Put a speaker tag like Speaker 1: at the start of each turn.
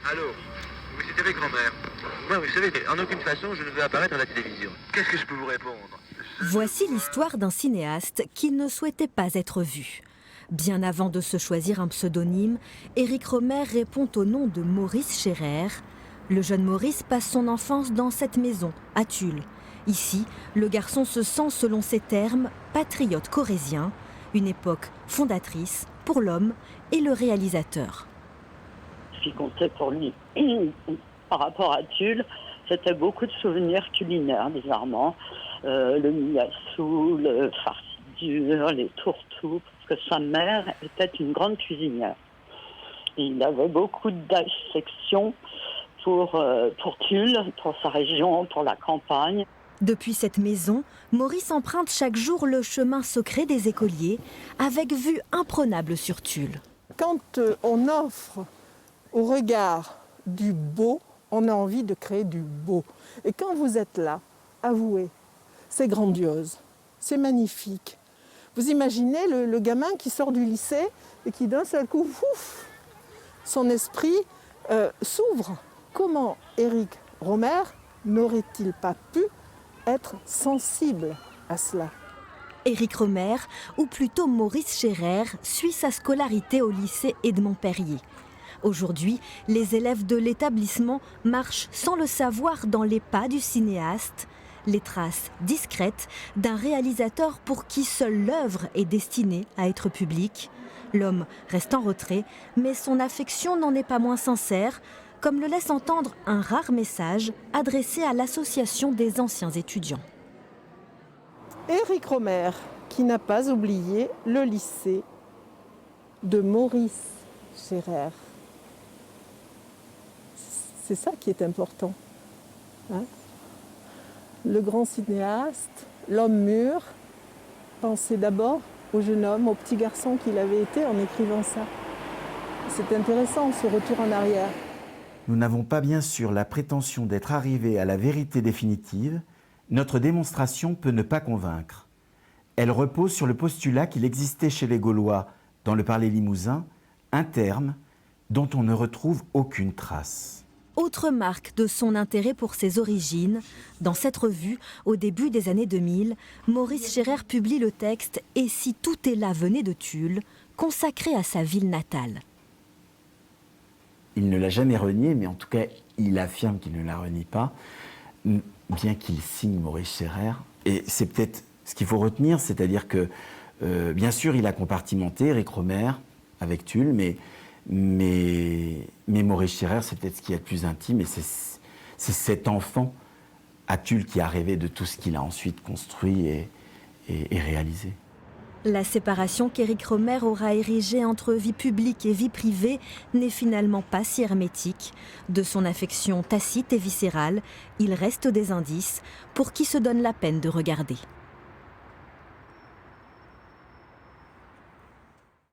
Speaker 1: Allô, oui, c'est Eric Romer. Moi, vous savez, en aucune façon, je ne veux apparaître à la télévision. Qu'est-ce que je peux vous répondre?
Speaker 2: Voici l'histoire d'un cinéaste qui ne souhaitait pas être vu. Bien avant de se choisir un pseudonyme, Eric Romer répond au nom de Maurice Scherrer. Le jeune Maurice passe son enfance dans cette maison, à Tulle. Ici, le garçon se sent, selon ses termes, patriote corrézien, une époque fondatrice pour l'homme et le réalisateur.
Speaker 3: Ce qui comptait pour lui par rapport à Tulle, c'était beaucoup de souvenirs culinaires, bizarrement. Le miassou, le farci dur, les tourteaux, parce que sa mère était une grande cuisinière. Et il avait beaucoup d'affection pour Tulle, pour sa région, pour la campagne.
Speaker 2: Depuis cette maison, Maurice emprunte chaque jour le chemin secret des écoliers, avec vue imprenable sur Tulle.
Speaker 4: Quand on offre au regard du beau, on a envie de créer du beau. Et quand vous êtes là, avouez, c'est grandiose, c'est magnifique. Vous imaginez le gamin qui sort du lycée et qui d'un seul coup, ouf, son esprit s'ouvre. Comment Eric Romer n'aurait-il pas pu être sensible à cela?
Speaker 2: Eric Romer, ou plutôt Maurice Scherrer, suit sa scolarité au lycée Edmond Perrier. Aujourd'hui, les élèves de l'établissement marchent sans le savoir dans les pas du cinéaste, les traces discrètes d'un réalisateur pour qui seule l'œuvre est destinée à être publique. L'homme reste en retrait, mais son affection n'en est pas moins sincère, comme le laisse entendre un rare message adressé à l'association des anciens étudiants.
Speaker 4: Eric Romer, qui n'a pas oublié le lycée de Maurice Scherrer. C'est ça qui est important. Hein? Le grand cinéaste, l'homme mûr, pensait d'abord au jeune homme, au petit garçon qu'il avait été en écrivant ça. C'est intéressant, ce retour en arrière.
Speaker 5: Nous n'avons pas bien sûr la prétention d'être arrivés à la vérité définitive. Notre démonstration peut ne pas convaincre. Elle repose sur le postulat qu'il existait chez les Gaulois, dans le parler limousin, un terme dont on ne retrouve aucune trace.
Speaker 2: Autre marque de son intérêt pour ses origines, dans cette revue, au début des années 2000, Maurice Scherrer publie le texte « Et si tout est là venait de Tulle », consacré à sa ville natale.
Speaker 5: Il ne l'a jamais renié, mais en tout cas, il affirme qu'il ne la renie pas, bien qu'il signe Maurice Scherrer. Et c'est peut-être ce qu'il faut retenir, c'est-à-dire que, bien sûr, il a compartimenté Eric Romer avec Tulle, mais Maurice Scherrer, c'est peut-être ce qu'il y a de plus intime, et c'est cet enfant à Tulle qui a rêvé de tout ce qu'il a ensuite construit et réalisé.
Speaker 2: La séparation qu'Eric Romer aura érigée entre vie publique et vie privée n'est finalement pas si hermétique. De son affection tacite et viscérale, il reste des indices pour qui se donne la peine de regarder.